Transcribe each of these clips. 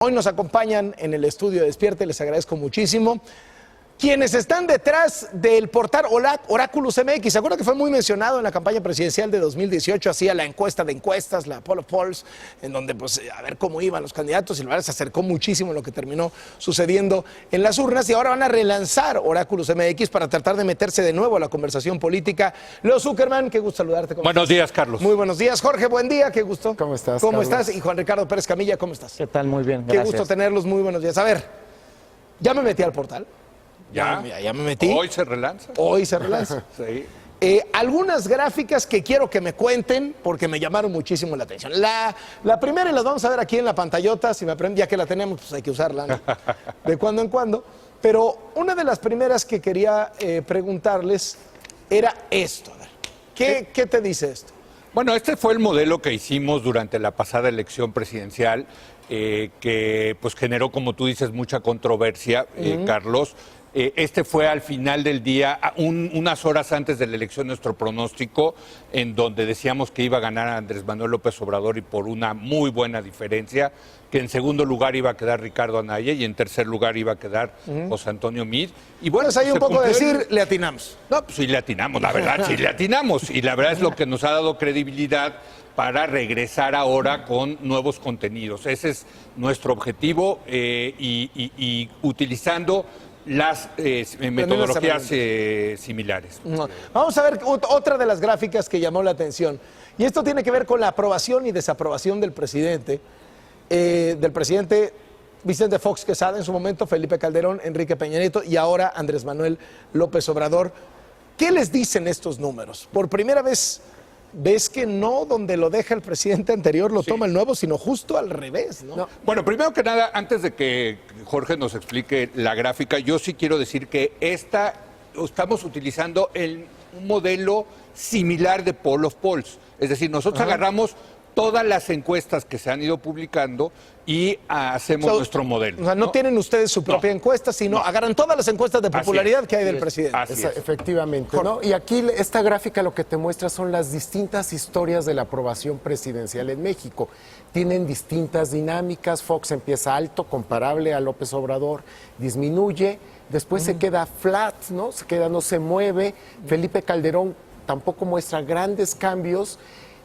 Hoy nos acompañan en el estudio de Despierte, les agradezco muchísimo. Quienes están detrás del portal Oráculos MX, ¿se acuerdan que fue muy mencionado en la campaña presidencial de 2018? Hacía la encuesta de encuestas, la Poll of Polls, en donde pues a ver cómo iban los candidatos, y la verdad se acercó muchísimo lo que terminó sucediendo en las urnas, y ahora van a relanzar Oráculos MX para tratar de meterse de nuevo a la conversación política. Leo Zuckerman, qué gusto saludarte. Buenos días, Carlos. Muy buenos días. Jorge, buen día, qué gusto. ¿Cómo estás, ¿Cómo Carlos? estás? Y Juan Ricardo Pérez Camilla, ¿cómo estás? ¿Qué tal? Muy bien, gracias. Qué gusto tenerlos, muy buenos días. A ver, ya me metí al portal. ¿Ya? Ya me metí. ¿Hoy se relanza? Hoy se relanza. Sí. Algunas gráficas que quiero que me cuenten porque me llamaron muchísimo la atención. La primera, y las vamos a ver aquí en la pantallota, si me aprenden, ya que la tenemos, pues hay que usarla, ¿no? De cuando en cuando. Pero una de las primeras que quería preguntarles era esto. A ver, ¿qué te dice esto? Bueno, este fue el modelo que hicimos durante la pasada elección presidencial, que pues generó, como tú dices, mucha controversia, Carlos. Este fue al final del día, unas horas antes de la elección, nuestro pronóstico, en donde decíamos que iba a ganar Andrés Manuel López Obrador y por una muy buena diferencia, que en segundo lugar iba a quedar Ricardo Anaya y en tercer lugar iba a quedar José Antonio Meade. Y bueno, Pues hay un poco de decir, le atinamos. No, pues sí le atinamos, la verdad, sí le atinamos. Y la verdad es lo que nos ha dado credibilidad para regresar ahora con nuevos contenidos. Ese es nuestro objetivo y utilizando las metodologías similares. Vamos a ver otra de las gráficas que llamó la atención. Y esto tiene que ver con la aprobación y desaprobación del presidente Vicente Fox Quesada en su momento, Felipe Calderón, Enrique Peña Nieto y ahora Andrés Manuel López Obrador. ¿Qué les dicen estos números? Por primera vez, ves que no donde lo deja el presidente anterior lo toma el nuevo, sino justo al revés, ¿no? Bueno, primero que nada, antes de que Jorge nos explique la gráfica, yo sí quiero decir que estamos utilizando un modelo similar de Poll of Polls. Es decir, nosotros agarramos todas las encuestas que se han ido publicando y hacemos nuestro modelo. O sea, no tienen ustedes su propia encuesta, sino agarran todas las encuestas de popularidad que hay del presidente. Efectivamente, ¿no? Y aquí esta gráfica lo que te muestra son las distintas historias de la aprobación presidencial en México. Tienen distintas dinámicas. Fox empieza alto, comparable a López Obrador, disminuye, después se queda flat, ¿no? No se mueve. Felipe Calderón tampoco muestra grandes cambios.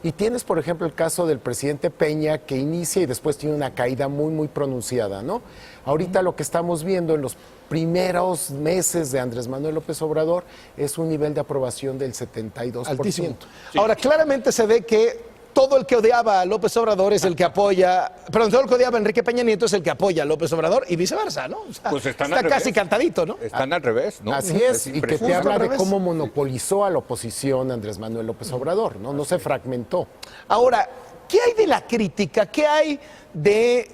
Y tienes, por ejemplo, el caso del presidente Peña, que inicia y después tiene una caída muy, muy pronunciada, ¿no? Ahorita lo que estamos viendo en los primeros meses de Andrés Manuel López Obrador es un nivel de aprobación del 72%. Altísimo. Sí. Ahora, claramente se ve que todo el que odiaba a López Obrador es el que apoya, perdón, todo el que odiaba a Enrique Peña Nieto es el que apoya a López Obrador y viceversa, ¿no? O sea, pues está casi cantadito, ¿no? Están al revés, ¿no? Así es, y que te habla de cómo monopolizó a la oposición Andrés Manuel López Obrador, ¿no? No se fragmentó. Ahora, ¿qué hay de la crítica? ¿Qué hay de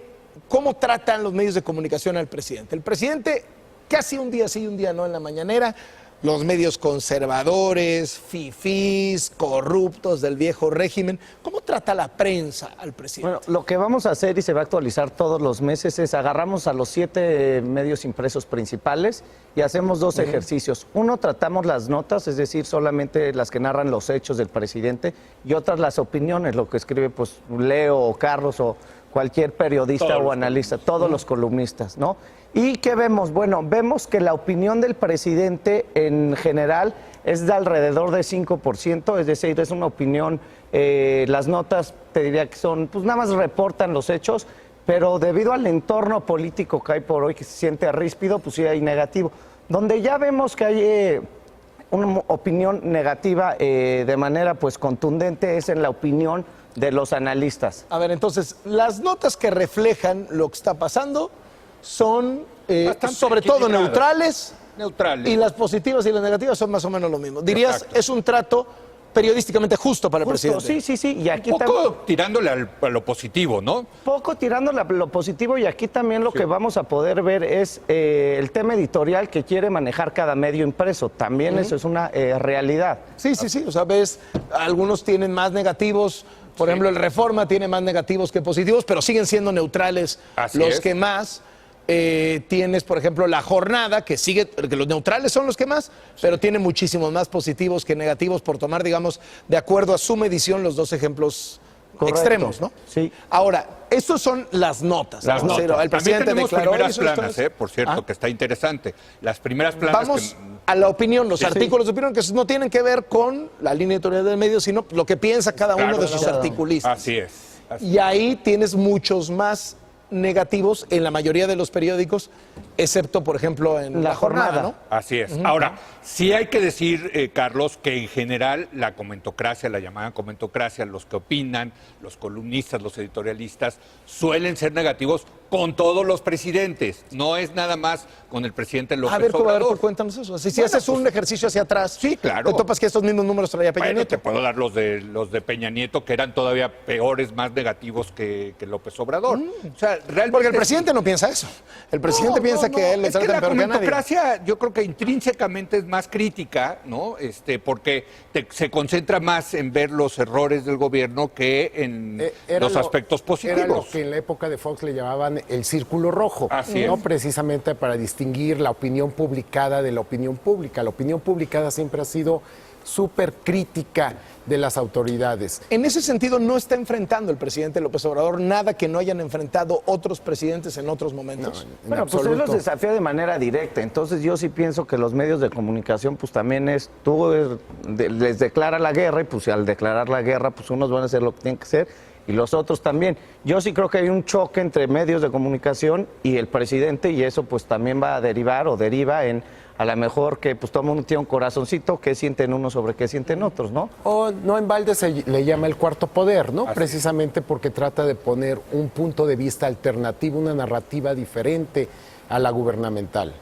cómo tratan los medios de comunicación al presidente? El presidente casi un día sí y un día no en la mañanera. Los medios conservadores, fifís, corruptos del viejo régimen. ¿Cómo trata la prensa al presidente? Bueno, lo que vamos a hacer y se va a actualizar todos los meses es agarramos a los 7 medios impresos principales y hacemos 2 ejercicios. Uno, tratamos las notas, es decir, solamente las que narran los hechos del presidente, y otras las opiniones, lo que escribe pues Leo o Carlos o cualquier periodista o analista, todos los columnistas, ¿no? ¿Y qué vemos? Bueno, vemos que la opinión del presidente en general es de alrededor de 5%, es decir, es una opinión, las notas te diría que son, pues nada más reportan los hechos, pero debido al entorno político que hay por hoy, que se siente ríspido, pues sí hay negativo. Donde ya vemos que hay una opinión negativa de manera pues contundente es en la opinión de los analistas. A ver, entonces, las notas que reflejan lo que está pasando son sobre todo neutrales, y las positivas y las negativas son más o menos lo mismo. Dirías, es un trato periodísticamente justo para el presidente. Sí. Y aquí un poco tirándole a lo positivo, ¿no? Poco tirándole a lo positivo, y aquí también lo que vamos a poder ver es el tema editorial que quiere manejar cada medio impreso. También eso es una realidad. Sí. O sea, ves, algunos tienen más negativos. Por ejemplo, el Reforma tiene más negativos que positivos, pero siguen siendo neutrales que más. Tienes, por ejemplo, La Jornada, que los neutrales son los que más, pero tiene muchísimos más positivos que negativos, por tomar, digamos, de acuerdo a su medición, los 2 ejemplos Correcto. extremos, ¿no? Sí. Ahora, estas son las notas. Las ¿no? notas. El También presidente tenemos declaró primeras eso, esto, planas, esto. por cierto, Ah. que está interesante. Las primeras planas Vamos a la opinión, los artículos de opinión que no tienen que ver con la línea editorial del medio, sino lo que piensa cada uno de sus articulistas. Así es. Y ahí tienes muchos más negativos en la mayoría de los periódicos, excepto, por ejemplo, en La Jornada, ¿no? Así es. Ahora, sí hay que decir, Carlos, que en general la comentocracia, la llamada comentocracia, los que opinan, los columnistas, los editorialistas, suelen ser negativos con todos los presidentes. No es nada más con el presidente López A ver, Obrador. cuéntanos eso. Si haces un ejercicio hacia atrás, sí, claro. te topas que estos mismos números traía Peña Bueno, Nieto. te puedo dar los de Peña Nieto, que eran todavía peores, más negativos que López Obrador. O sea, realmente... Porque el presidente no piensa eso. El presidente piensa que a él le es que tratan la peor que a nadie. comentocracia, yo creo que intrínsecamente es más crítica, ¿no? Porque se concentra más en ver los errores del gobierno que en los aspectos positivos. Era lo que en la época de Fox le llamaban el círculo rojo. Así ¿no? es. Precisamente para distinguir la opinión publicada de la opinión pública. La opinión publicada siempre ha sido súper crítica de las autoridades. En ese sentido, no está enfrentando el presidente López Obrador nada que no hayan enfrentado otros presidentes en otros momentos. En Bueno, pues él absoluto. los desafía de manera directa. Entonces yo sí pienso que los medios de comunicación, pues también les declara la guerra y pues al declarar la guerra, pues unos van a hacer lo que tienen que hacer y los otros también. Yo sí creo que hay un choque entre medios de comunicación y el presidente y eso pues también va a derivar o deriva en a lo mejor que pues todo el mundo tiene un corazoncito, qué sienten unos sobre qué sienten otros, ¿no? O no en balde se le llama el cuarto poder, ¿no? Precisamente porque trata de poner un punto de vista alternativo, una narrativa diferente a la gubernamental.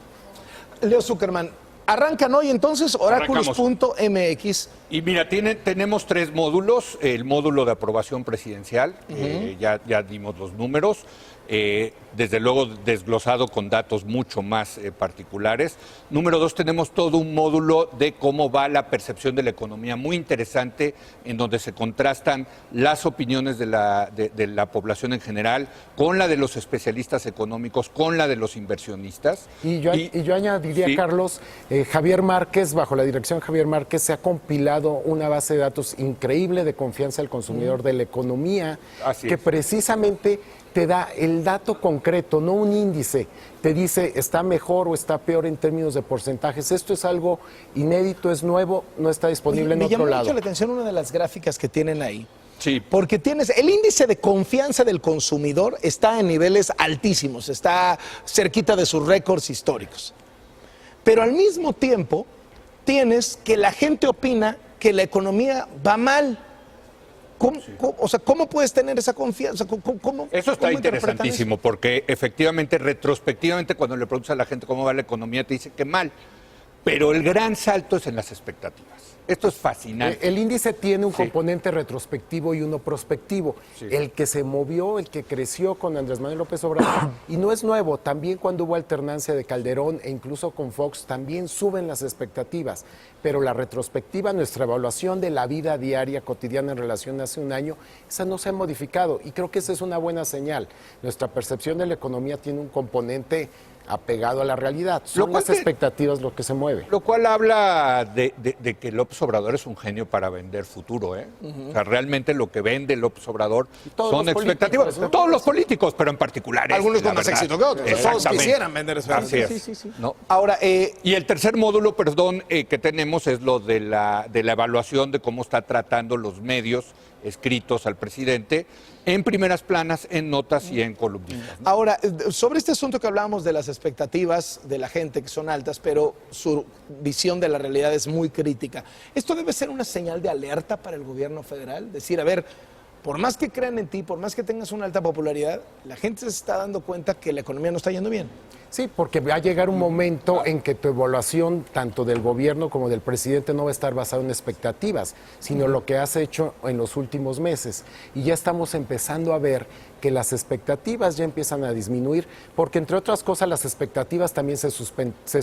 Leo Zuckerman, arrancan hoy entonces Oráculos.mx. Y mira, tenemos 3 módulos. El módulo de aprobación presidencial, ya dimos los números. Desde luego desglosado con datos mucho más particulares. Número 2, tenemos todo un módulo de cómo va la percepción de la economía, muy interesante, en donde se contrastan las opiniones de la población en general con la de los especialistas económicos, con la de los inversionistas. Y yo añadiría, sí, Carlos, Javier Márquez, bajo la dirección de Javier Márquez, se ha compilado una base de datos increíble de confianza del consumidor de la economía, que precisamente te da el dato concreto, no un índice. Te dice está mejor o está peor en términos de porcentajes. Esto es algo inédito, es nuevo, no está disponible en otro lado. Me llamó mucho la atención una de las gráficas que tienen ahí. Sí. Porque tienes el índice de confianza del consumidor está en niveles altísimos, está cerquita de sus récords históricos. Pero al mismo tiempo tienes que la gente opina que la economía va mal. ¿Cómo puedes tener esa confianza? Eso está interesantísimo, porque efectivamente, retrospectivamente, cuando le preguntas a la gente cómo va la economía, te dice que mal. Pero el gran salto es en las expectativas. Esto es fascinante. El índice tiene un componente retrospectivo y uno prospectivo. Sí. El que se movió, el que creció con Andrés Manuel López Obrador, y no es nuevo, también cuando hubo alternancia de Calderón e incluso con Fox, también suben las expectativas. Pero la retrospectiva, nuestra evaluación de la vida diaria, cotidiana en relación a hace un año, esa no se ha modificado y creo que esa es una buena señal. Nuestra percepción de la economía tiene un componente apegado a la realidad. Son las expectativas lo que se mueve. Lo cual habla de que López Obrador es un genio para vender futuro, ¿eh? O sea, realmente lo que vende López Obrador son expectativas. ¿No? Todos los políticos, pero en particular. Algunos con más éxito que otros. Todos quisieran vender expectativas. Así es. Sí. ¿No? Ahora, y el tercer módulo, que tenemos es lo de la evaluación de cómo está tratando los medios escritos al presidente en primeras planas, en notas y en columnistas, ¿no? Ahora, sobre este asunto que hablábamos de las expectativas de la gente que son altas, pero su visión de la realidad es muy crítica. ¿Esto debe ser una señal de alerta para el gobierno federal? Decir, a ver, por más que crean en ti, por más que tengas una alta popularidad, la gente se está dando cuenta que la economía no está yendo bien. Sí, porque va a llegar un momento en que tu evaluación, tanto del gobierno como del presidente, no va a estar basada en expectativas, sino lo que has hecho en los últimos meses. Y ya estamos empezando a ver que las expectativas ya empiezan a disminuir, porque entre otras cosas las expectativas también se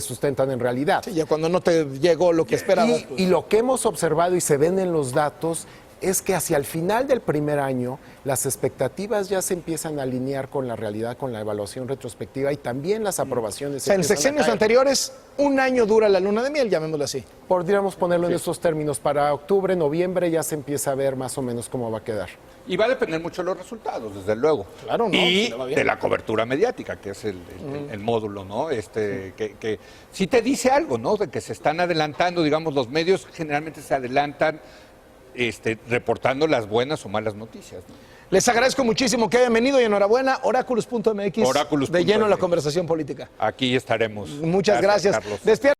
sustentan en realidad. Sí, ya cuando no te llegó lo que esperabas. Y lo que hemos observado y se ven en los datos es que hacia el final del primer año las expectativas ya se empiezan a alinear con la realidad, con la evaluación retrospectiva y también las aprobaciones. O sea, en sexenios anteriores, un año dura la luna de miel, llamémoslo así. Podríamos ponerlo en esos términos. Para octubre, noviembre ya se empieza a ver más o menos cómo va a quedar. Y va a depender mucho de los resultados, desde luego. Claro, ¿no? Y Si le va bien. de la cobertura mediática, que es el módulo, ¿no? Que sí te dice algo, ¿no? De que se están adelantando, digamos, los medios generalmente se adelantan reportando las buenas o malas noticias, ¿no? Les agradezco muchísimo que hayan venido y enhorabuena. Oráculos.mx. Oráculos.mx. De lleno en la conversación política. Aquí estaremos. Muchas gracias. Carlos. Despierta.